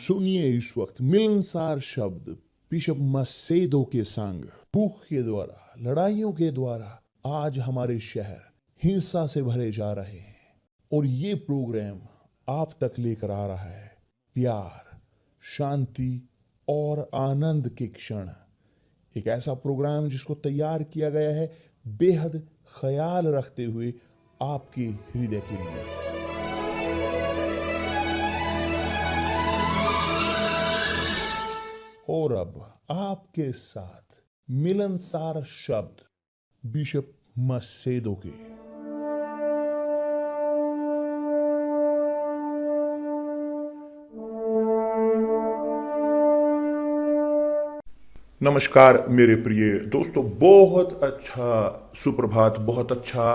सुनिए इस वक्त मिलनसार शब्द बिशप मसेदो के संग। भूख के द्वारा, लड़ाइयों के द्वारा आज हमारे शहर हिंसा से भरे जा रहे हैं और ये प्रोग्राम आप तक लेकर आ रहा है प्यार, शांति और आनंद के क्षण। एक ऐसा प्रोग्राम जिसको तैयार किया गया है बेहद ख्याल रखते हुए आपके हृदय के लिए। और अब आपके साथ मिलनसार शब्द बिशप मसेदो के। नमस्कार मेरे प्रिय दोस्तों, बहुत अच्छा सुप्रभात, बहुत अच्छा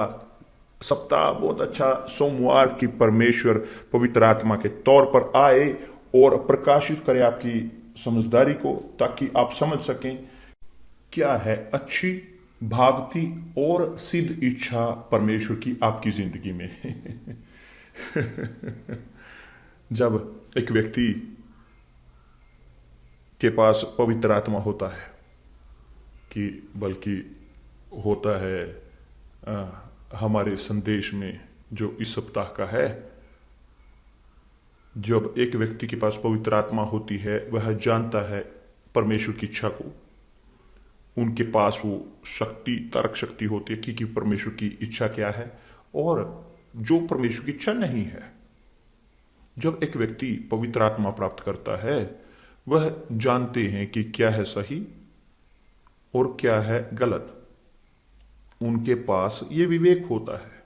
सप्ताह, बहुत अच्छा सोमवार की परमेश्वर पवित्र आत्मा के तौर पर आए और प्रकाशित करे आपकी समझदारी को, ताकि आप समझ सकें क्या है अच्छी, भावती और सिद्ध इच्छा परमेश्वर की आपकी जिंदगी में। जब एक व्यक्ति के पास पवित्र आत्मा होता है, कि बल्कि होता है हमारे संदेश में जो इस सप्ताह का है, जब एक व्यक्ति के पास पवित्र आत्मा होती है वह जानता है परमेश्वर की इच्छा को। उनके पास वो शक्ति, तर्क शक्ति होती है कि परमेश्वर की इच्छा क्या है और जो परमेश्वर की इच्छा नहीं है। जब एक व्यक्ति पवित्र आत्मा प्राप्त करता है वह जानते हैं कि क्या है सही और क्या है गलत। उनके पास ये विवेक होता है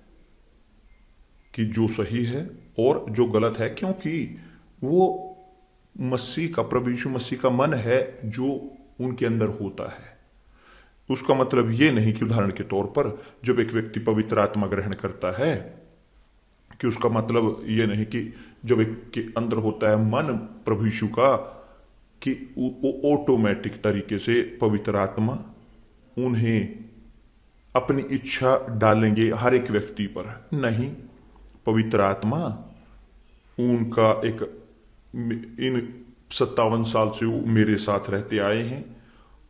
कि जो सही है और जो गलत है, क्योंकि वो मसीह का, प्रभु यीशु मसीह का मन है जो उनके अंदर होता है। उसका मतलब ये नहीं कि उदाहरण के तौर पर जब एक व्यक्ति पवित्र आत्मा ग्रहण करता है कि उसका मतलब ये नहीं कि जब एक के अंदर होता है मन प्रभु यीशु का कि वो ऑटोमेटिक तरीके से पवित्र आत्मा उन्हें अपनी इच्छा डालेंगे हर एक व्यक्ति पर। नहीं, पवित्र आत्मा उनका एक, इन 57 साल से वो मेरे साथ रहते आए हैं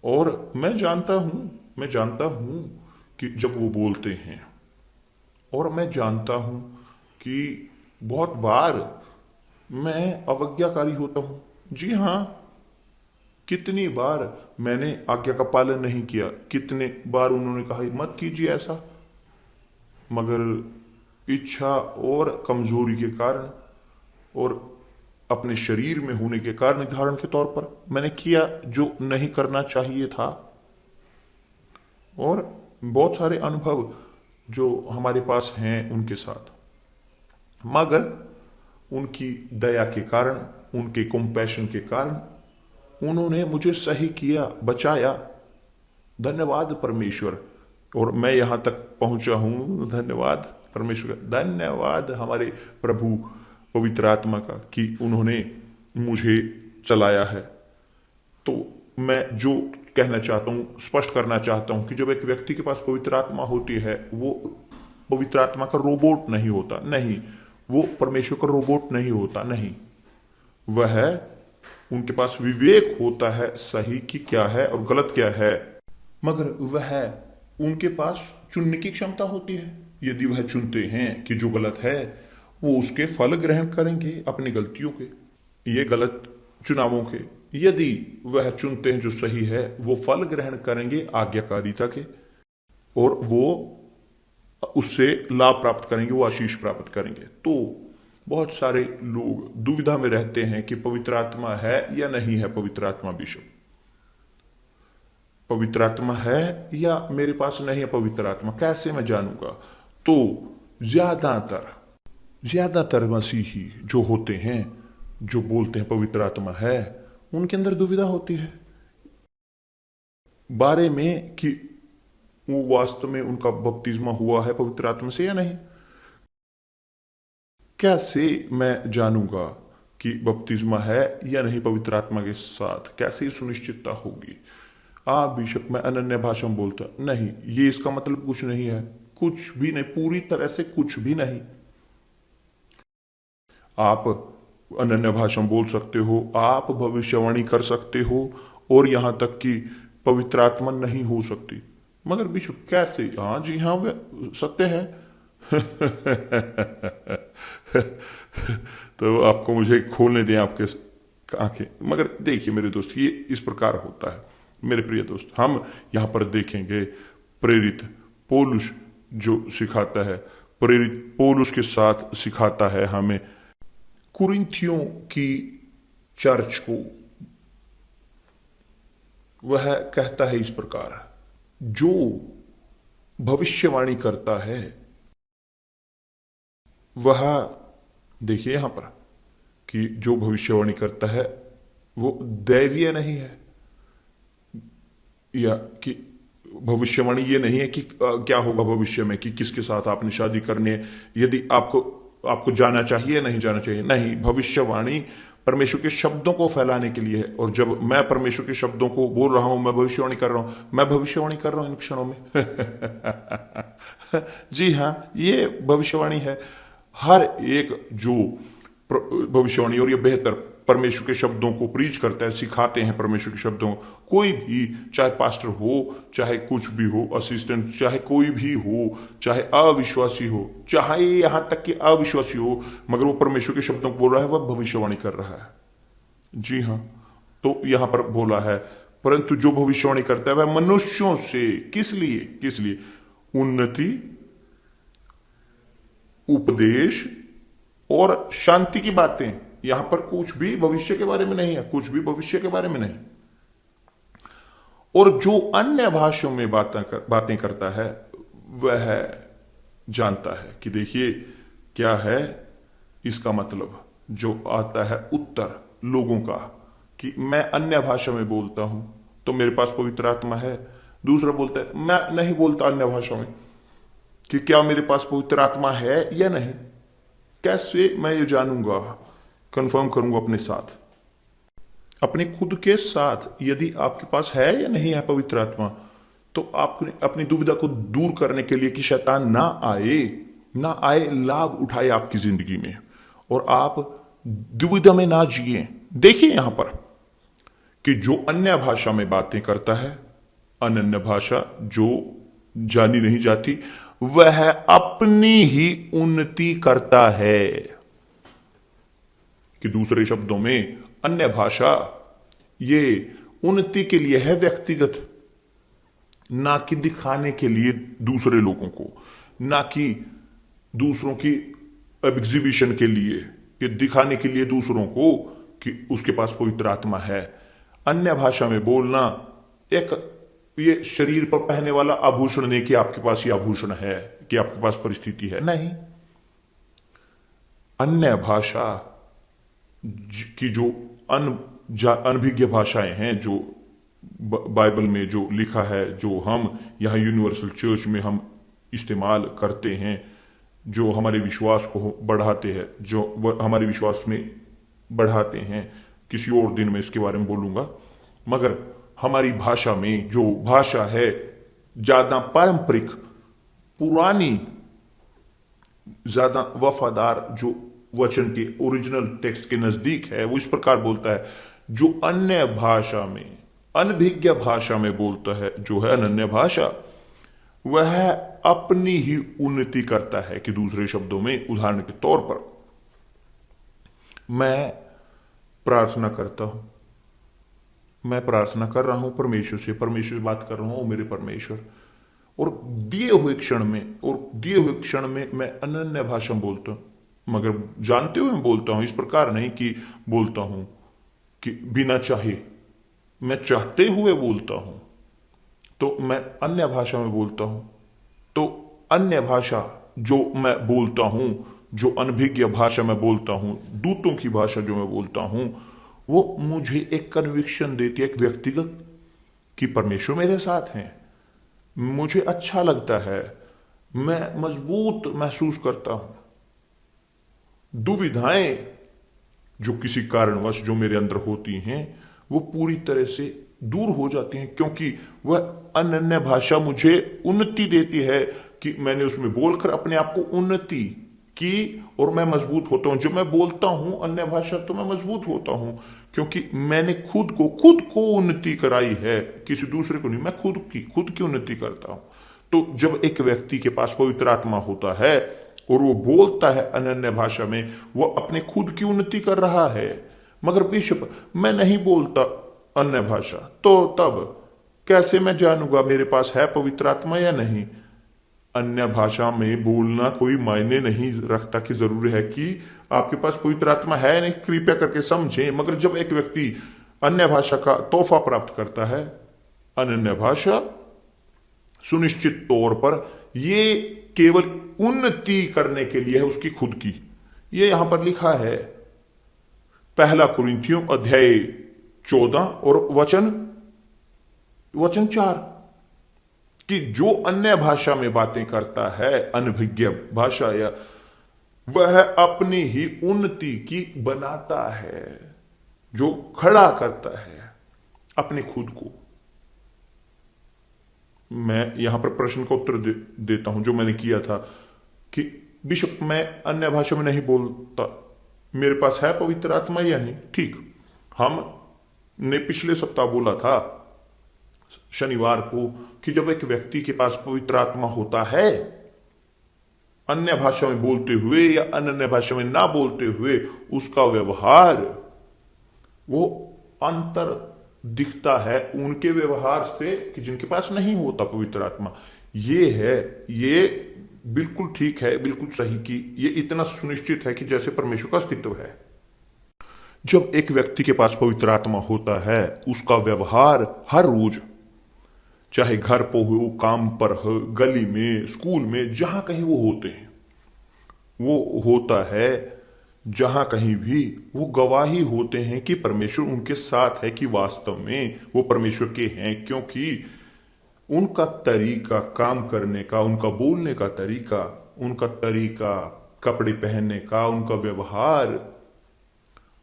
और मैं जानता हूं कि जब वो बोलते हैं, और मैं जानता हूं कि बहुत बार मैं अवज्ञाकारी होता हूं। जी हां, कितनी बार मैंने आज्ञा का पालन नहीं किया, कितने बार उन्होंने कहा मत कीजिए ऐसा, मगर इच्छा और कमजोरी के कारण और अपने शरीर में होने के कारण उदाहरण के तौर पर मैंने किया जो नहीं करना चाहिए था। और बहुत सारे अनुभव जो हमारे पास हैं उनके साथ, मगर उनकी दया के कारण, उनके कंपैशन के कारण उन्होंने मुझे सही किया, बचाया। धन्यवाद परमेश्वर। और मैं यहां तक पहुंचा हूं, धन्यवाद परमेश्वर का, धन्यवाद हमारे प्रभु पवित्र आत्मा का कि उन्होंने मुझे चलाया है। तो मैं जो कहना चाहता हूं, स्पष्ट करना चाहता हूं कि जब एक व्यक्ति के पास पवित्र आत्मा होती है, वो पवित्र आत्मा का रोबोट नहीं होता। नहीं, वो परमेश्वर का रोबोट नहीं होता। नहीं, वह उनके पास विवेक होता है सही की क्या है और गलत क्या है, मगर वह उनके पास चुनने की क्षमता होती है। यदि वह चुनते हैं कि जो गलत है, वो उसके फल ग्रहण करेंगे अपनी गलतियों के, ये गलत चुनावों के। यदि वह चुनते हैं जो सही है, वो फल ग्रहण करेंगे आज्ञाकारिता के, और वो उससे लाभ प्राप्त करेंगे, वो आशीष प्राप्त करेंगे। तो बहुत सारे लोग दुविधा में रहते हैं कि पवित्र आत्मा है या नहीं है। पवित्र आत्मा बिशप, पवित्र आत्मा है या मेरे पास नहीं है पवित्र आत्मा, कैसे मैं जानूंगा? तो ज्यादातर मसीही जो होते हैं, जो बोलते हैं पवित्र आत्मा है, उनके अंदर दुविधा होती है बारे में कि वो वास्तव में उनका बपतिस्मा हुआ है पवित्र आत्मा से या नहीं। कैसे मैं जानूंगा कि बपतिस्मा है या नहीं पवित्र आत्मा के साथ? कैसे सुनिश्चितता होगी? बिशप मैं अनन्य भाषा में बोलता नहीं, ये इसका मतलब कुछ नहीं है, कुछ भी नहीं, पूरी तरह से कुछ भी नहीं। आप अनन्य भाषा में बोल सकते हो, आप भविष्यवाणी कर सकते हो, और यहां तक कि पवित्र आत्मा नहीं हो सकती। मगर विश्व कैसे? हाँ जी हाँ, वह सत्य है। तो आपको मुझे खोलने दें आपके आंखें। मगर देखिए मेरे दोस्त, ये इस प्रकार होता है मेरे प्रिय दोस्त। हम यहां पर देखेंगे प्रेरित पौलुस जो सिखाता है, प्रेरित पौलुस के साथ सिखाता है हमें कुरिन्थियों की चर्च को। वह कहता है इस प्रकार, जो भविष्यवाणी करता है वह, देखिए यहां पर कि जो भविष्यवाणी करता है वो दैवीय नहीं है, या कि भविष्यवाणी ये नहीं है कि क्या होगा भविष्य में, कि किसके साथ आपने शादी करनी है, यदि आपको जाना चाहिए नहीं जाना चाहिए। नहीं, भविष्यवाणी परमेश्वर के शब्दों को फैलाने के लिए है। और जब मैं परमेश्वर के शब्दों को बोल रहा हूं, मैं भविष्यवाणी कर रहा हूं, मैं भविष्यवाणी कर रहा हूं इन क्षणों में। जी हां, ये भविष्यवाणी है। हर एक जो भविष्यवाणी, और ये बेहतर परमेश्वर के शब्दों को प्रीच करता है, सिखाते हैं परमेश्वर के शब्दों, कोई भी, चाहे पास्टर हो, चाहे कुछ भी हो, असिस्टेंट, चाहे कोई भी हो, चाहे अविश्वासी हो, चाहे यहां तक कि अविश्वासी हो, मगर वो परमेश्वर के शब्दों को बोल रहा है, वह भविष्यवाणी कर रहा है। जी हाँ, तो यहां पर बोला है, परंतु जो भविष्यवाणी करता है वह मनुष्यों से, किस लिए? उन्नति, उपदेश और शांति की बातें। यहां पर कुछ भी भविष्य के बारे में नहीं है, कुछ भी भविष्य के बारे में नहीं। और जो अन्य भाषाओं में बातें करता है वह जानता है कि देखिए क्या है इसका मतलब, जो आता है उत्तर लोगों का, कि मैं अन्य भाषा में बोलता हूं तो मेरे पास पवित्र आत्मा है। दूसरा बोलता है मैं नहीं बोलता अन्य भाषा में, कि क्या मेरे पास पवित्र आत्मा है या नहीं। कैसे मैं ये जानूंगा, कंफर्म करूंगा अपने साथ, अपने खुद के साथ, यदि आपके पास है या नहीं है पवित्र आत्मा। तो आपने अपनी दुविधा को दूर करने के लिए कि शैतान ना आए लाभ उठाए आपकी जिंदगी में, और आप दुविधा में ना जिए। देखिए यहां पर कि जो अन्य भाषा में बातें करता है, अनन्य भाषा जो जानी नहीं जाती, वह अपनी ही उन्नति करता है। कि दूसरे शब्दों में अन्य भाषा ये उन्नति के लिए है, व्यक्तिगत, ना कि दिखाने के लिए दूसरे लोगों को, ना कि दूसरों की एग्जीबिशन के लिए, कि दिखाने के लिए दूसरों को कि उसके पास पवित्र आत्मा है। अन्य भाषा में बोलना एक ये शरीर पर पहनने वाला आभूषण नहीं कि आपके पास ये आभूषण है, कि आपके पास परिस्थिति है, नहीं। अन्य भाषा की जो अनभिज्ञ भाषाएं हैं, जो बाइबल में जो लिखा है, जो हम यहां यूनिवर्सल चर्च में हम इस्तेमाल करते हैं, जो हमारे विश्वास को बढ़ाते हैं, जो हमारे विश्वास में बढ़ाते हैं, किसी और दिन में इसके बारे में बोलूंगा। मगर हमारी भाषा में जो भाषा है ज्यादा पारंपरिक, पुरानी, ज्यादा वफादार, जो वचन के ओरिजिनल टेक्स्ट के नजदीक है, वो इस प्रकार बोलता है। जो अन्य भाषा में, अनभिज्ञ भाषा में बोलता है, जो है अनन्य भाषा, वह अपनी ही उन्नति करता है। कि दूसरे शब्दों में, उदाहरण के तौर पर, मैं प्रार्थना करता हूं, मैं प्रार्थना कर रहा हूं परमेश्वर से, परमेश्वर से बात कर रहा हूं, मेरे परमेश्वर, और दिए हुए क्षण में मैं अनन्य भाषा में बोलता हूं, मगर जानते हुए मैं बोलता हूं। इस प्रकार नहीं कि बोलता हूं कि बिना चाहे, मैं चाहते हुए बोलता हूं, तो मैं अन्य भाषा में बोलता हूं। तो अन्य भाषा जो मैं बोलता हूं, जो अनभिज्ञ भाषा में बोलता हूं, दूतों की भाषा जो मैं बोलता हूं, वो मुझे एक कन्विक्शन देती है, एक व्यक्तिगत, कि परमेश्वर मेरे साथ हैं। मुझे अच्छा लगता है, मैं मजबूत महसूस करता हूं। दुविधाएं जो किसी कारणवश जो मेरे अंदर होती हैं, वो पूरी तरह से दूर हो जाती हैं, क्योंकि वह अनन्य भाषा मुझे उन्नति देती है, कि मैंने उसमें बोलकर अपने आप को उन्नति कि और मैं मजबूत होता हूं। जब मैं बोलता हूं अन्य भाषा तो मैं मजबूत होता हूं, क्योंकि मैंने खुद को उन्नति कराई है, किसी दूसरे को नहीं। मैं खुद की उन्नति करता हूं। तो जब एक व्यक्ति के पास पवित्र आत्मा होता है और वो बोलता है अनन्य भाषा में, वो अपने खुद की उन्नति कर रहा है। मगर बिशप, मैं नहीं बोलता अन्य भाषा, तो तब कैसे मैं जानूंगा मेरे पास है पवित्र आत्मा या नहीं? अन्य भाषा में बोलना कोई मायने नहीं रखता कि जरूरी है कि आपके पास पवित्र आत्मा है नहीं, कृपया करके समझें। मगर जब एक व्यक्ति अन्य भाषा का तोहफा प्राप्त करता है, अनन्य भाषा सुनिश्चित तौर पर ये केवल उन्नति करने के लिए है उसकी खुद की। ये यहां पर लिखा है पहला कुरिन्थियों अध्याय 14 और वचन 4 कि जो अन्य भाषा में बातें करता है, अनभिज्ञ भाषा, या वह अपनी ही उन्नति की बनाता है, जो खड़ा करता है अपने खुद को। मैं यहां पर प्रश्न का उत्तर देता हूं जो मैंने किया था कि बिशप, मैं अन्य भाषा में नहीं बोलता, मेरे पास है पवित्र आत्मा या नहीं? ठीक, हमने पिछले सप्ताह बोला था शनिवार को कि जब एक व्यक्ति के पास पवित्र आत्मा होता है, अन्य भाषा में बोलते हुए या अन्य भाषा में ना बोलते हुए, उसका व्यवहार, वो अंतर दिखता है उनके व्यवहार से कि जिनके पास नहीं होता पवित्र आत्मा। ये बिल्कुल ठीक है, बिल्कुल सही कि ये इतना सुनिश्चित है कि जैसे परमेश्वर का अस्तित्व है। जब एक व्यक्ति के पास पवित्र आत्मा होता है, उसका व्यवहार हर रोज, चाहे घर पर हो, काम पर हो, गली में, स्कूल में, जहां कहीं वो होते हैं, वो होता है, जहां कहीं भी वो गवाही होते हैं कि परमेश्वर उनके साथ है, कि वास्तव में वो परमेश्वर के हैं। क्योंकि उनका तरीका काम करने का, उनका बोलने का तरीका, उनका तरीका कपड़े पहनने का, उनका व्यवहार,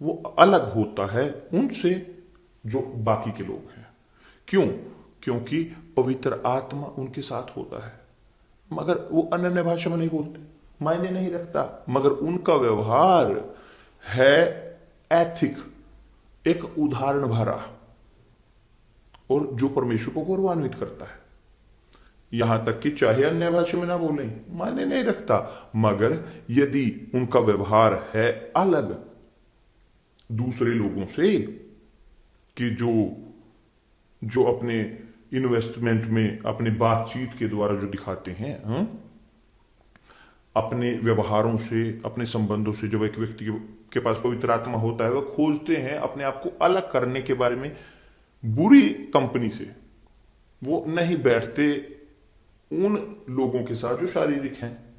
वो अलग होता है उनसे जो बाकी के लोग हैं। क्यों? क्योंकि पवित्र आत्मा उनके साथ होता है। मगर वो अनन्य भाषा में नहीं बोलते, मायने नहीं रखता, मगर उनका व्यवहार है एथिक, एक उदाहरण भरा, और जो परमेश्वर को गौरवान्वित करता है। यहां तक कि चाहे अन्य भाषा में ना बोलें, मायने नहीं रखता, मगर यदि उनका व्यवहार है अलग दूसरे लोगों से, कि जो अपने इन्वेस्टमेंट में, अपने बातचीत के द्वारा जो दिखाते हैं, अपने व्यवहारों से, अपने संबंधों से, जब एक व्यक्ति के पास पवित्र आत्मा होता है, वह खोजते हैं अपने आप को अलग करने के बारे में बुरी कंपनी से। वो नहीं बैठते उन लोगों के साथ जो शारीरिक हैं,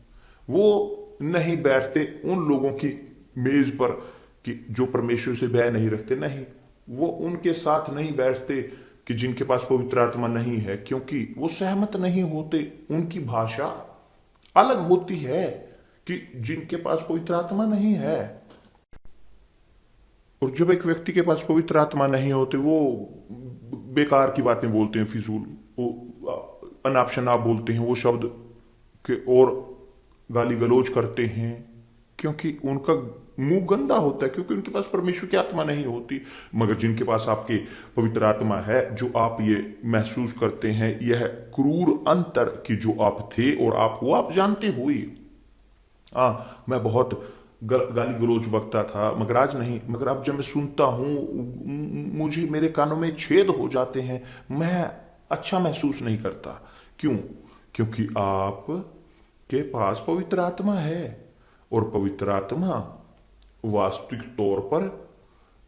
वो नहीं बैठते उन लोगों की मेज पर कि जो परमेश्वर से भय नहीं रखते, नहीं, वो उनके साथ नहीं बैठते कि जिनके पास पवित्र आत्मा नहीं है, क्योंकि वो सहमत नहीं होते। उनकी भाषा अलग होती है कि जिनके पास पवित्र आत्मा नहीं है। और जब एक व्यक्ति के पास पवित्र आत्मा नहीं होते, वो बेकार की बातें बोलते हैं, फिजूल, वो अनाप शनाप बोलते हैं, वो शब्द के और गाली गलौज करते हैं, क्योंकि उनका मुंह गंदा होता है, क्योंकि उनके पास परमेश्वर की आत्मा नहीं होती। मगर जिनके पास आपके पवित्र आत्मा है, जो आप ये महसूस करते हैं, यह क्रूर अंतर कि जो आप थे और आप जानते हुए, मैं बहुत गाली गलौज बकता था, मगर आज नहीं। मगर अब जब मैं सुनता हूं, मुझे, मेरे कानों में छेद हो जाते हैं, मैं अच्छा महसूस नहीं करता। क्यों? क्योंकि आप के पास पवित्र आत्मा है, और पवित्र आत्मा वास्तविक तौर पर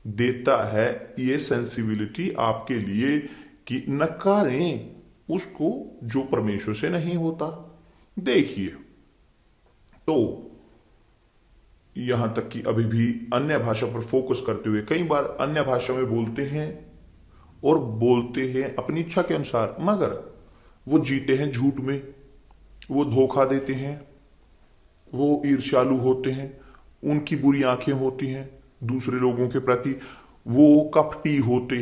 देता है ये सेंसिबिलिटी आपके लिए कि नकारें उसको जो परमेश्वर से नहीं होता। देखिए, तो यहां तक कि अभी भी अन्य भाषा पर फोकस करते हुए कई बार अन्य भाषा में बोलते हैं, और बोलते हैं अपनी इच्छा के अनुसार, मगर वो जीते हैं झूठ में, वो धोखा देते हैं, वो ईर्ष्यालु होते हैं, उनकी बुरी आंखें होती हैं दूसरे लोगों के प्रति, वो कपटी होते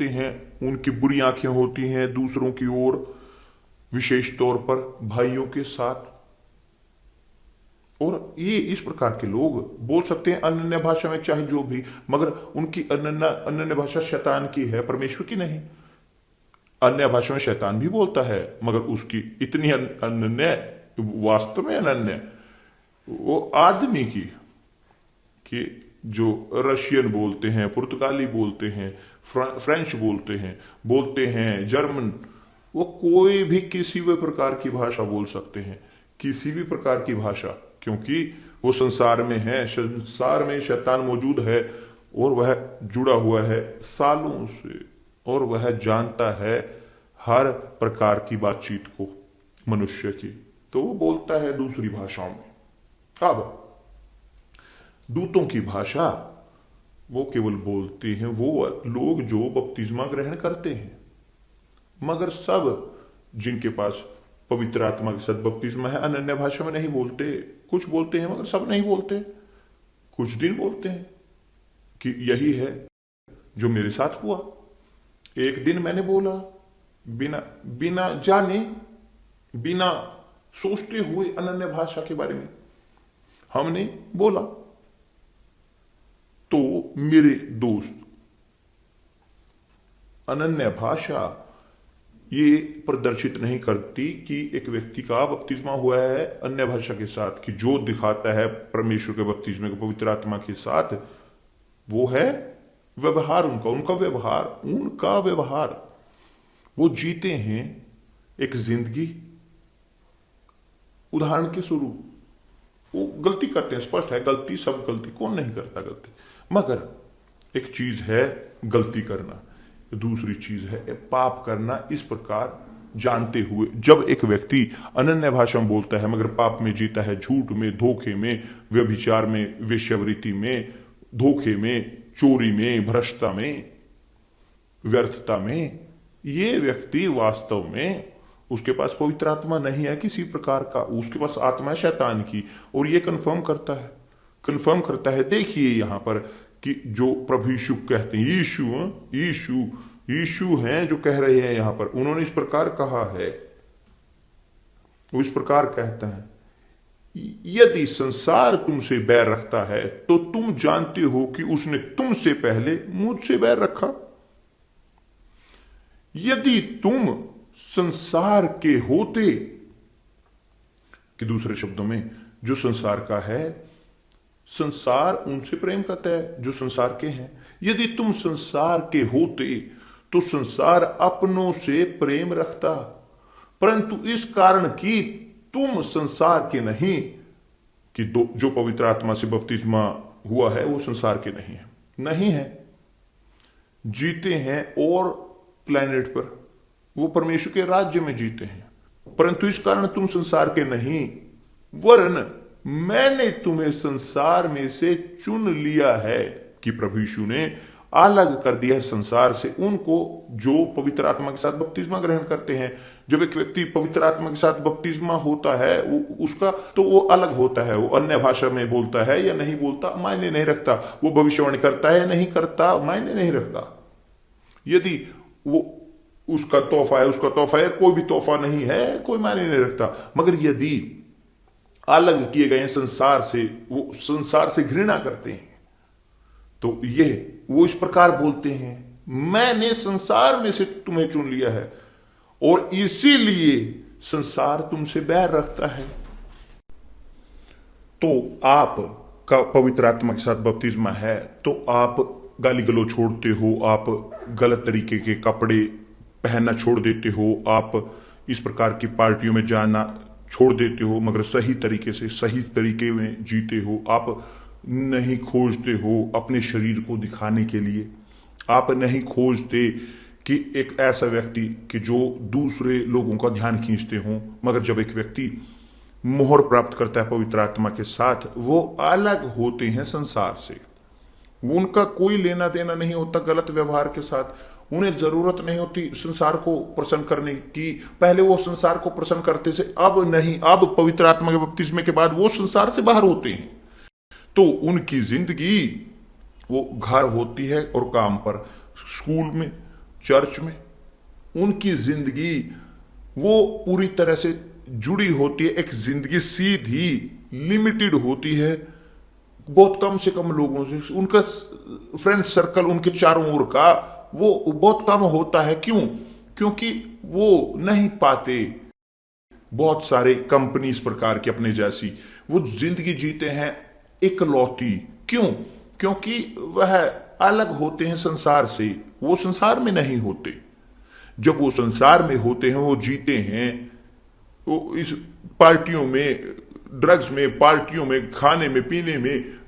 हैं, उनकी बुरी आंखें होती हैं दूसरों की ओर, विशेष तौर पर भाइयों के साथ। और ये इस प्रकार के लोग बोल सकते हैं अनन्य भाषा में चाहे जो भी, मगर उनकी अनन्य अनन्य भाषा शैतान की है, परमेश्वर की नहीं। अन्य भाषा में शैतान भी बोलता है, मगर उसकी इतनी अनन्य, वास्तव में अनन्य वो आदमी की, कि जो रशियन बोलते हैं, पुर्तगाली बोलते हैं, फ्रेंच बोलते हैं जर्मन, वो कोई भी किसी भी प्रकार की भाषा बोल सकते हैं, किसी भी प्रकार की भाषा, क्योंकि वो संसार में है, संसार में शैतान मौजूद है और वह जुड़ा हुआ है सालों से, और वह जानता है हर प्रकार की बातचीत को मनुष्य की, तो वो बोलता है दूसरी भाषाओं में। अब दूतों की भाषा वो केवल बोलते हैं वो लोग जो बपतिस्मा ग्रहण करते हैं, मगर सब जिनके पास पवित्र आत्मा के साथ बपतिस्मा है अनन्य भाषा में नहीं बोलते। कुछ बोलते हैं मगर सब नहीं बोलते, कुछ दिन बोलते हैं। कि यही है जो मेरे साथ हुआ। एक दिन मैंने बोला, बिना बिना जाने, बिना सोचते हुए अनन्य भाषा के बारे में हमने बोला, तो मेरे दोस्त, अनन्य भाषा ये प्रदर्शित नहीं करती कि एक व्यक्ति का बपतिस्मा हुआ है अन्य भाषा के साथ, कि जो दिखाता है परमेश्वर के बपतिस्मे को पवित्र आत्मा के साथ वो है व्यवहार उनका व्यवहार। वो जीते हैं एक जिंदगी, उदाहरण के स्वरूप वो गलती करते हैं, स्पष्ट है गलती, सब गलती, कौन नहीं करता गलती, मगर एक चीज है गलती करना, दूसरी चीज है पाप करना। इस प्रकार जानते हुए जब एक व्यक्ति अनन्य भाषा में बोलता है मगर पाप में जीता है, झूठ में, धोखे में, व्यभिचार में, वेश्यावृत्ति में, धोखे में, चोरी में, भ्रष्टता में, व्यर्थता में, ये व्यक्ति वास्तव में उसके पास पवित्र आत्मा नहीं है किसी प्रकार का, उसके पास आत्मा है शैतान की। और ये कन्फर्म करता है। देखिए यहां पर कि जो प्रभु यीशु कहते हैं, यीशु हैं जो कह रहे हैं यहां पर, उन्होंने इस प्रकार कहा है, वो इस प्रकार कहता है, यदि संसार तुमसे बैर रखता है तो तुम जानते हो कि उसने तुमसे पहले मुझसे बैर रखा। यदि तुम संसार के होते, कि दूसरे शब्दों में जो संसार का है, संसार उनसे प्रेम करता है जो संसार के हैं। यदि तुम संसार के होते तो संसार अपनों से प्रेम रखता, परंतु इस कारण कि तुम संसार के नहीं, कि जो पवित्र आत्मा से बपतिस्मा हुआ है वो संसार के नहीं है, जीते हैं और प्लेनेट पर, वो परमेश्वर के राज्य में जीते हैं, परंतु इस कारण तुम संसार के नहीं, वरन मैंने तुम्हें संसार में से चुन लिया है। कि प्रभु यीशु ने अलग कर दिया है संसार से उनको जो पवित्र आत्मा के साथ बपतिस्मा ग्रहण करते हैं। जब एक व्यक्ति पवित्र आत्मा के साथ बपतिस्मा होता है उसका तो वो अलग होता है, वो अन्य भाषा में बोलता है या नहीं बोलता मायने नहीं रखता, वो भविष्यवाणी करता है या नहीं करता मायने नहीं रखता। यदि वो उसका तोहफा है, कोई भी तोहफा नहीं है, कोई मायने नहीं रखता। मगर यदि अलग किए गए संसार से, वो संसार से घृणा करते हैं, तो वो इस प्रकार बोलते हैं, मैंने संसार में से तुम्हें चुन लिया है और इसीलिए संसार तुमसे बैर रखता है। तो आप का पवित्र आत्मा के साथ बपतिस्मा है तो आप गाली गलौज छोड़ते हो, आप गलत तरीके के कपड़े पहनना छोड़ देते हो, आप इस प्रकार की पार्टियों में जाना छोड़ देते हो, मगर सही तरीके से सही तरीके में जीते हो। आप नहीं खोजते हो अपने शरीर को दिखाने के लिए, आप नहीं खोजते कि एक ऐसा व्यक्ति कि जो दूसरे लोगों का ध्यान खींचते हो। मगर जब एक व्यक्ति मोहर प्राप्त करता है पवित्र आत्मा के साथ, वो अलग होते हैं संसार से, उनका कोई लेना देना नहीं होता गलत व्यवहार के साथ, उन्हें जरूरत नहीं होती संसार को प्रसन्न करने की। पहले वो संसार को प्रसन्न करते थे, अब नहीं, अब पवित्र आत्मा के बपतिस्मे के बाद वो संसार से बाहर होते हैं। तो उनकी जिंदगी वो घर होती है और काम पर, स्कूल में, चर्च में, उनकी जिंदगी वो पूरी तरह से जुड़ी होती है, एक जिंदगी सीधी लिमिटेड होती है, बहुत कम से कम लोगों से, उनका फ्रेंड सर्कल उनके चारों ओर का वो बहुत कम होता है। क्यों? क्योंकि वो नहीं पाते बहुत सारे कंपनी इस प्रकार की अपने जैसी, वो जिंदगी जीते हैं इकलौती। क्यों? क्योंकि वह अलग होते हैं संसार से, वो संसार में नहीं होते। जब वो संसार में होते हैं, वो जीते हैं वो इस पार्टियों में, ड्रग्स में, पार्टियों में, खाने में, पीने में,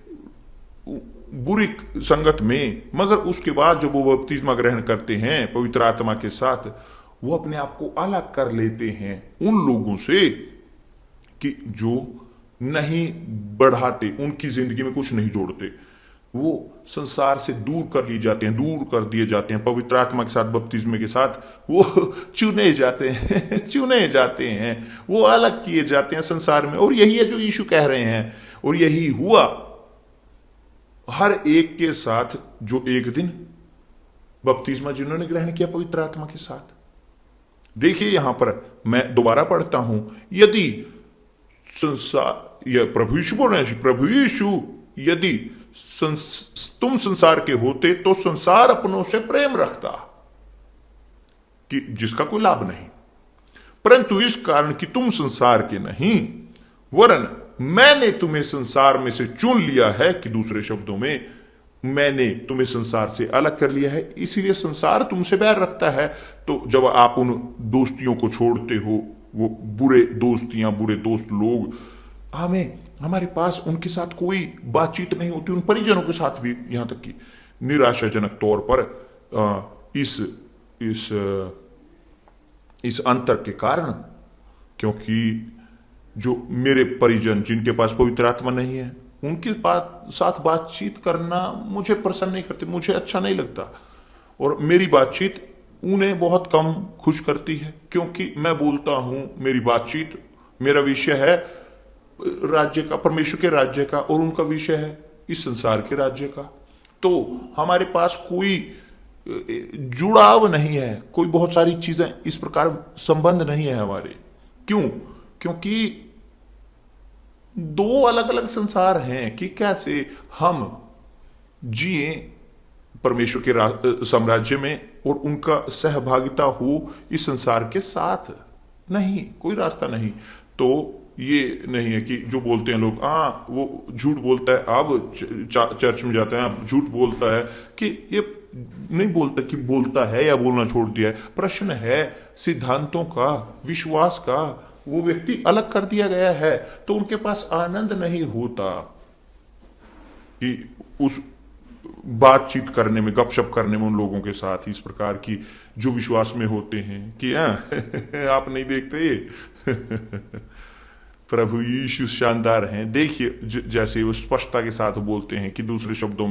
बुरी संगत में। मगर उसके बाद जब वो बपतिस्मा ग्रहण करते हैं पवित्र आत्मा के साथ, वो अपने आप को अलग कर लेते हैं उन लोगों से कि जो नहीं बढ़ाते, उनकी जिंदगी में कुछ नहीं जोड़ते। वो संसार से दूर कर लिए जाते हैं, दूर कर दिए जाते हैं पवित्र आत्मा के साथ, बपतिस्मे के साथ। वो चुने जाते हैं चुने जाते हैं, वो अलग किए जाते हैं संसार में। और यही है जो यीशु कह रहे हैं, और यही हुआ हर एक के साथ जो एक दिन बपतिस्मा जिन्होंने ग्रहण किया पवित्र आत्मा के साथ। देखिए यहां पर मैं दोबारा पढ़ता हूं, यदि संसार, या प्रभु यीशु बोल रहे हैं, प्रभु यीशु, यदि तुम संसार के होते तो संसार अपनों से प्रेम रखता, कि जिसका कोई लाभ नहीं, परंतु इस कारण कि तुम संसार के नहीं, वरन मैंने तुम्हें संसार में से चुन लिया है, कि दूसरे शब्दों में मैंने तुम्हें संसार से अलग कर लिया है, इसीलिए संसार तुमसे बैर रखता है। तो जब आप उन दोस्तियों को छोड़ते हो, वो बुरे दोस्तियां, बुरे दोस्त लोग, हमारे पास उनके साथ कोई बातचीत नहीं होती, उन परिजनों के साथ भी, यहां तक कि निराशाजनक तौर पर इस अंतर के कारण, क्योंकि जो मेरे परिजन जिनके पास पवित्र आत्मा नहीं है, उनके साथ बातचीत करना मुझे प्रसन्न नहीं करती, मुझे अच्छा नहीं लगता, और मेरी बातचीत उन्हें बहुत कम खुश करती है, क्योंकि मैं बोलता हूं, मेरी बातचीत, मेरा विषय है राज्य का, परमेश्वर के राज्य का, और उनका विषय है इस संसार के राज्य का। तो हमारे पास कोई जुड़ाव नहीं है, कोई बहुत सारी चीजें इस प्रकार संबंध नहीं है हमारे। क्यों? क्योंकि दो अलग अलग संसार हैं कि कैसे हम जिए परमेश्वर के साम्राज्य में और उनका सहभागिता हो इस संसार के साथ। नहीं, कोई रास्ता नहीं। तो ये नहीं है कि जो बोलते हैं लोग, वो झूठ बोलता है, अब चर्च में जाते हैं, अब झूठ बोलता है, कि ये नहीं बोलता कि बोलता है या बोलना छोड़ दिया है। प्रश्न है सिद्धांतों का, विश्वास का। वो व्यक्ति अलग कर दिया गया है, तो उनके पास आनंद नहीं होता कि उस बातचीत करने में, गपशप करने में उन लोगों के साथ इस प्रकार की जो विश्वास में होते हैं कि आप नहीं देखते प्रभु यीशु शानदार हैं। देखिए जैसे वो स्पष्टता के साथ बोलते हैं कि दूसरे शब्दों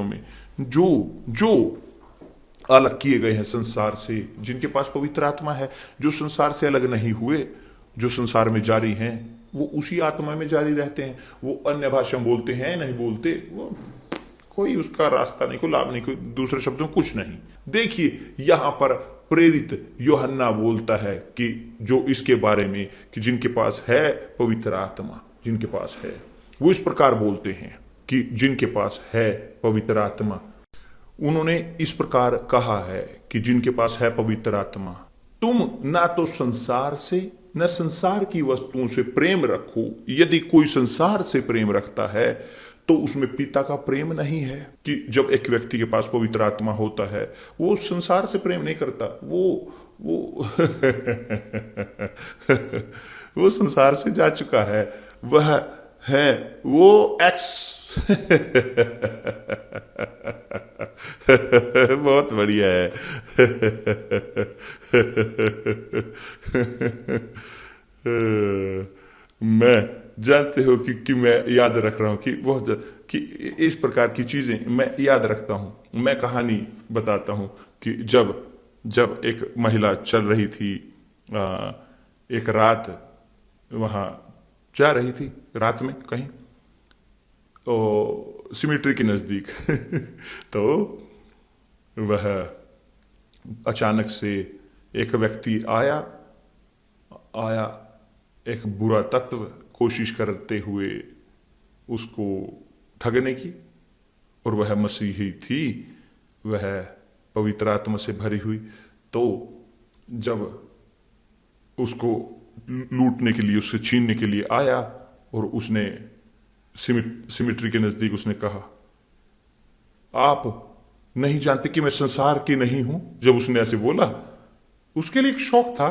में जो अलग किए गए हैं संसार से, जिनके पास पवित्र आत्मा है, जो संसार से अलग नहीं हुए, जो संसार में जारी हैं, वो उसी आत्मा में जारी रहते हैं। वो अन्य भाषा में बोलते हैं नहीं बोलते, वो कोई उसका रास्ता नहीं, कोई लाभ नहीं, कोई दूसरे शब्दों में कुछ नहीं। देखिए यहां पर प्रेरित यूहन्ना बोलता है कि जो इसके बारे में कि जिनके पास है पवित्र आत्मा, जिनके पास है, वो इस प्रकार बोलते हैं कि जिनके पास है पवित्र आत्मा, उन्होंने इस प्रकार कहा है कि जिनके पास है पवित्र आत्मा, तुम ना तो संसार से न संसार की वस्तुओं से प्रेम रखो। यदि कोई संसार से प्रेम रखता है तो उसमें पिता का प्रेम नहीं है। कि जब एक व्यक्ति के पास पवित्र आत्मा होता है, वो संसार से प्रेम नहीं करता, वो वो संसार से जा चुका है, वह है वो एक्स बहुत बढ़िया है मैं जानते हो कि मैं याद रख रहा हूं कि बहुत कि इस प्रकार की चीजें मैं याद रखता हूं। मैं कहानी बताता हूं कि जब एक महिला चल रही थी, एक रात वहां जा रही थी, रात में कहीं सिमेट्री के नजदीक तो वह अचानक से एक व्यक्ति आया, एक बुरा तत्व कोशिश करते हुए उसको ठगने की, और वह मसीही थी, वह पवित्र आत्मा से भरी हुई। तो जब उसको लूटने के लिए, उससे छीनने के लिए आया, और उसने सिमिट्री के नजदीक उसने कहा, आप नहीं जानते कि मैं संसार की नहीं हूं। जब उसने ऐसे बोला, उसके लिए एक शौक था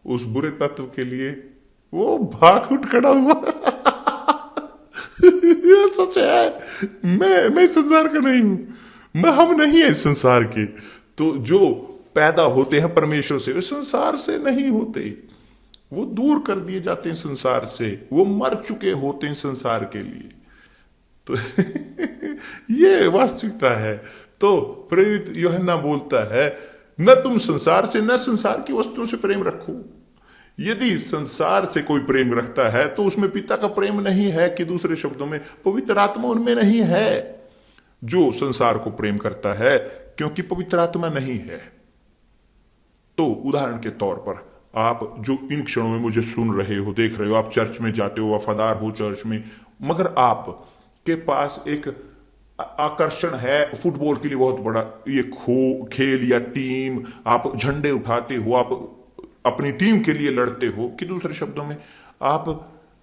उस बुरे तत्व के लिए, वो भाग उठ खड़ा हुआ। ये सच है, मैं इस संसार का नहीं हूं, हम नहीं है इस संसार के। तो जो पैदा होते हैं परमेश्वर से, वे संसार से नहीं होते, वो दूर कर दिए जाते हैं संसार से, वो मर चुके होते हैं संसार के लिए। तो ये वास्तविकता है। तो प्रेरित यूहन्ना बोलता है, न तुम संसार से, न संसार की वस्तुओं से प्रेम रखो। यदि संसार से कोई प्रेम रखता है तो उसमें पिता का प्रेम नहीं है, कि दूसरे शब्दों में पवित्र आत्मा उनमें नहीं है। जो संसार को प्रेम करता है, क्योंकि पवित्र आत्मा नहीं है। तो उदाहरण के तौर पर, आप जो इन क्षणों में मुझे सुन रहे हो, देख रहे हो, आप चर्च में जाते हो, वफादार हो चर्च में, मगर आप के पास एक आकर्षण है फुटबॉल के लिए बहुत बड़ा, ये खेल या टीम, आप झंडे उठाते हो, आप अपनी टीम के लिए लड़ते हो, कि दूसरे शब्दों में आप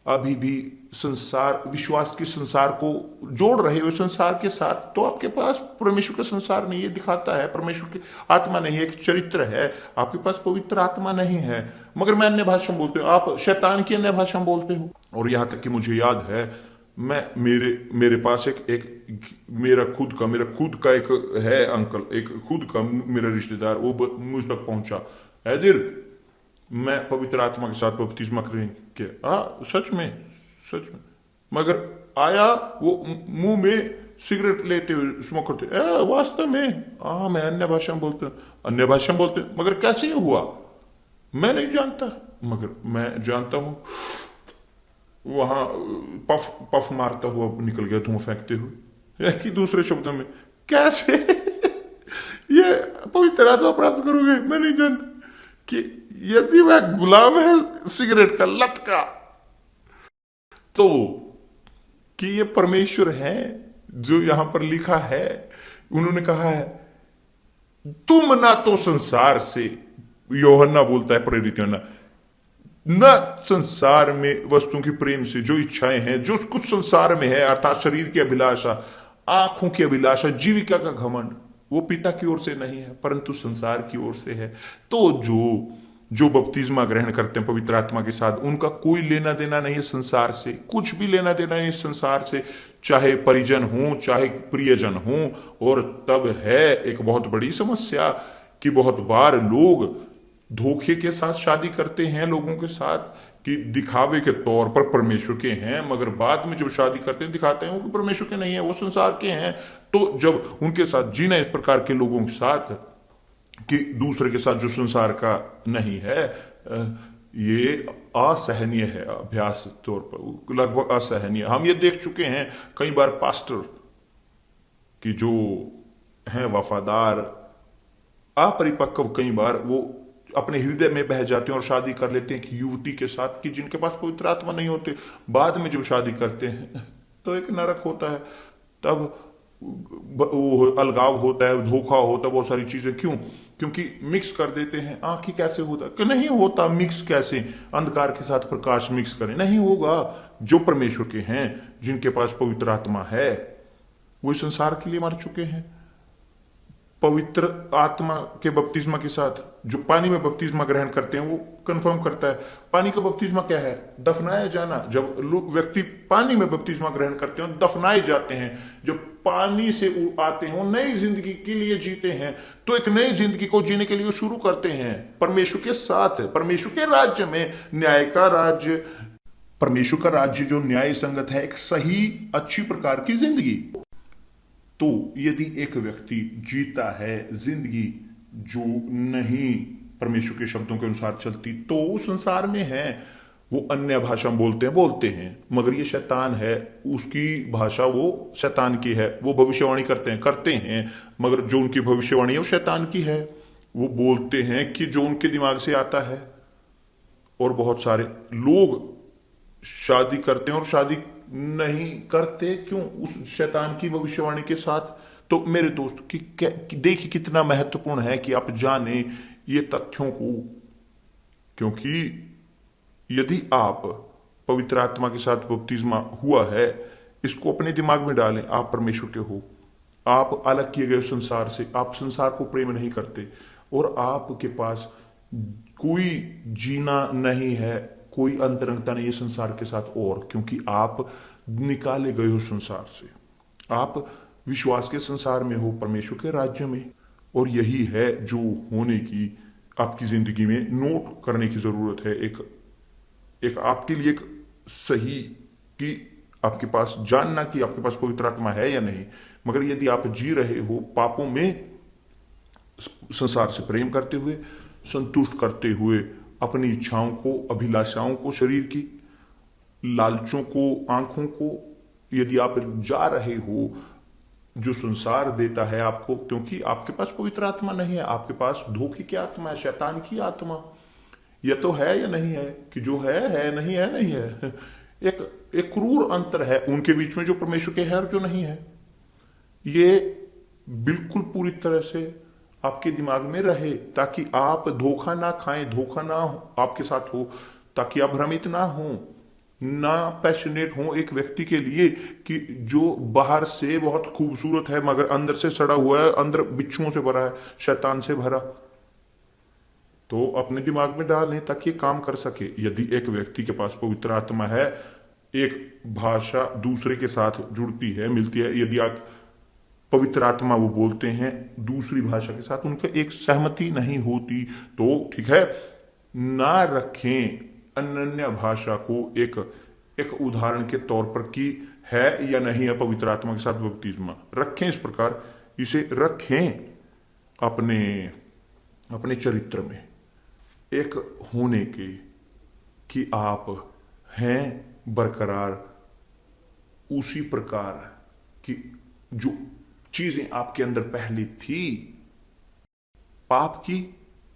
अभी भी संसार, विश्वास के संसार को जोड़ रहे हो संसार के साथ, तो आपके पास परमेश्वर का संसार नहीं। ये दिखाता है परमेश्वर की आत्मा नहीं है, एक चरित्र है, आपके पास पवित्र आत्मा नहीं है। मगर मैं अन्य भाषा में बोलते हो, आप शैतान की अन्य भाषा में बोलते हो। और यहां तक कि मुझे याद है, मैं मेरे पास एक मेरा खुद का एक है अंकल, एक खुद का मेरा रिश्तेदार, वो मुझ तक पहुंचा, हैदिर मैं पवित्र आत्मा के साथ बपतिस्मा के, सच में। मगर आया वो मुंह में सिगरेट लेते हुए स्मोक करते, वास्तव में मैं अन्य भाषा में बोलते, मगर कैसे हुआ मैं नहीं जानता, मगर मैं जानता हूं वहां पफ मारता हुआ निकल गया धुआं फेंकते हुए। कि दूसरे शब्दों में, कैसे ये पवित्र आत्मा प्राप्त करोगे, मैं नहीं जानता। कि यदि वह गुलाम है सिगरेट का, लत का, तो कि ये परमेश्वर है जो यहां पर लिखा है। उन्होंने कहा है, तुम ना तो संसार से, यूहन्ना बोलता है, प्रेरित यूहन्ना, न संसार में वस्तुओं की प्रेम से, जो इच्छाएं हैं, जो कुछ संसार में है, अर्थात शरीर की अभिलाषा, आंखों की अभिलाषा, जीविका का घमंड, वो पिता की ओर से नहीं है, परंतु संसार की ओर से है। तो जो बपतिस्मा ग्रहण करते हैं पवित्र आत्मा के साथ, उनका कोई लेना देना नहीं है संसार से, कुछ भी लेना देना नहीं संसार से, चाहे परिजन हो, चाहे प्रियजन हो। और तब है एक बहुत बड़ी समस्या कि बहुत बार लोग धोखे के साथ शादी करते हैं लोगों के साथ, कि दिखावे के तौर पर परमेश्वर के हैं, मगर बाद में जब शादी करते हैं दिखाते हैं वो परमेश्वर के नहीं है, वो संसार के हैं। तो जब उनके साथ जीना इस प्रकार के लोगों के साथ, कि दूसरे के साथ जो संसार का नहीं है, ये असहनीय है, अभ्यास तौर पर लगभग असहनीय। हम ये देख चुके हैं कई बार पास्टर कि जो हैं वफादार, अपरिपक्व, कई बार वो अपने हृदय में बह जाते हैं और शादी कर लेते हैं कि युवती के साथ, कि जिनके पास पवित्र आत्मा नहीं होते। बाद में जब शादी करते हैं तो एक नरक होता है, तब वो अलगाव होता है, धोखा होता है, बहुत सारी चीजें। क्यों? क्योंकि मिक्स कर देते हैं। आंखी कैसे होता कि नहीं होता मिक्स, कैसे अंधकार के साथ प्रकाश मिक्स करें, नहीं होगा। जो परमेश्वर के हैं, जिनके पास पवित्र आत्मा है, वो संसार के लिए मर चुके हैं। पवित्र आत्मा के बपतिस्मा के साथ जो पानी में बपतिस्मा ग्रहण करते हैं, वो कंफर्म करता है। पानी का बपतिस्मा क्या है? दफनाया जाना। जब लोग व्यक्ति पानी में बपतिस्मा ग्रहण करते हैं, दफनाए जाते हैं। जब पानी से आते हैं, वो नई जिंदगी के लिए जीते हैं। तो एक नई जिंदगी को जीने के लिए शुरू करते हैं परमेश्वर के साथ, परमेश्वर के राज्य में, न्याय का राज्य। परमेश्वर का राज्य जो न्याय संगत है, एक सही अच्छी प्रकार की जिंदगी। तो यदि एक व्यक्ति जीता है जिंदगी जो नहीं परमेश्वर के शब्दों के अनुसार चलती, तो वो संसार में है। वो अन्य भाषा में बोलते हैं, मगर ये शैतान है, उसकी भाषा वो शैतान की है। वो भविष्यवाणी करते हैं, मगर जो उनकी भविष्यवाणी है वो शैतान की है। वो बोलते हैं कि जो उनके दिमाग से आता है। और बहुत सारे लोग शादी करते हैं और शादी नहीं करते क्यों, उस शैतान की भविष्यवाणी के साथ। तो मेरे दोस्त देखिए कितना महत्वपूर्ण है कि आप जाने ये तथ्यों को, क्योंकि यदि आप पवित्र आत्मा के साथ बपतिस्मा हुआ है, इसको अपने दिमाग में डालें, आप परमेश्वर के हो, आप अलग किए गए संसार से, आप संसार को प्रेम नहीं करते और आपके पास कोई जीना नहीं है, कोई अंतरंगता नहीं है संसार के साथ, और क्योंकि आप निकाले गए हो संसार से, आप विश्वास के संसार में हो, परमेश्वर के राज्य में। और यही है जो होने की आपकी जिंदगी में नोट करने की जरूरत है, एक एक आपके लिए एक सही कि आपके पास जानना कि आपके पास पवित्र आत्मा है या नहीं। मगर यदि आप जी रहे हो पापों में, संसार से प्रेम करते हुए, संतुष्ट करते हुए अपनी इच्छाओं को, अभिलाषाओं को, शरीर की लालचों को, आंखों को, यदि आप जा रहे हो जो संसार देता है आपको, क्योंकि आपके पास पवित्र आत्मा नहीं है, आपके पास धोखे की आत्मा है, शैतान की आत्मा। यह तो है या नहीं है कि जो है नहीं है, नहीं है। एक क्रूर अंतर है उनके बीच में, जो परमेश्वर के है और जो नहीं है। ये बिल्कुल पूरी तरह से आपके दिमाग में रहे, ताकि आप धोखा ना खाएं, धोखा ना आपके साथ हो, ताकि आप भ्रमित ना हो, ना पैशनेट हो एक व्यक्ति के लिए कि जो बाहर से बहुत खूबसूरत है मगर अंदर से सड़ा हुआ है, अंदर बिच्छुओं से भरा है, शैतान से भरा। तो अपने दिमाग में डालें ताकि ये काम कर सके। यदि एक व्यक्ति के पास पवित्र आत्मा है, एक भाषा दूसरे के साथ जुड़ती है, मिलती है, यदि आप पवित्र आत्मा वो बोलते हैं दूसरी भाषा के साथ, उनका एक सहमति नहीं होती, तो ठीक है, ना रखें अनन्य भाषा को एक उदाहरण के तौर पर कि है या नहीं है पवित्र आत्मा के साथ बपतिस्मा। रखें इस प्रकार, इसे रखें अपने अपने चरित्र में एक होने के, कि आप हैं बरकरार उसी प्रकार कि जो चीजें आपके अंदर पहले थी पाप की,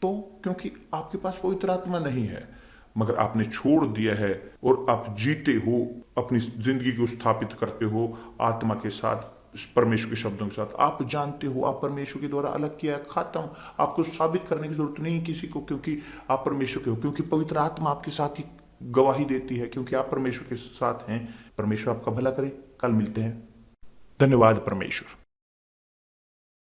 तो क्योंकि आपके पास पवित्र आत्मा नहीं है, मगर आपने छोड़ दिया है और आप जीते हो, अपनी जिंदगी को स्थापित करते हो आत्मा के साथ, परमेश्वर के शब्दों के साथ। आप जानते हो आप परमेश्वर के द्वारा अलग किया है, खत्म। आपको साबित करने की जरूरत नहीं किसी को, क्योंकि आप परमेश्वर के हो, क्योंकि पवित्र आत्मा आपके साथ ही गवाही देती है, क्योंकि आप परमेश्वर के साथ हैं। परमेश्वर आपका भला करे। कल मिलते हैं। धन्यवाद परमेश्वर।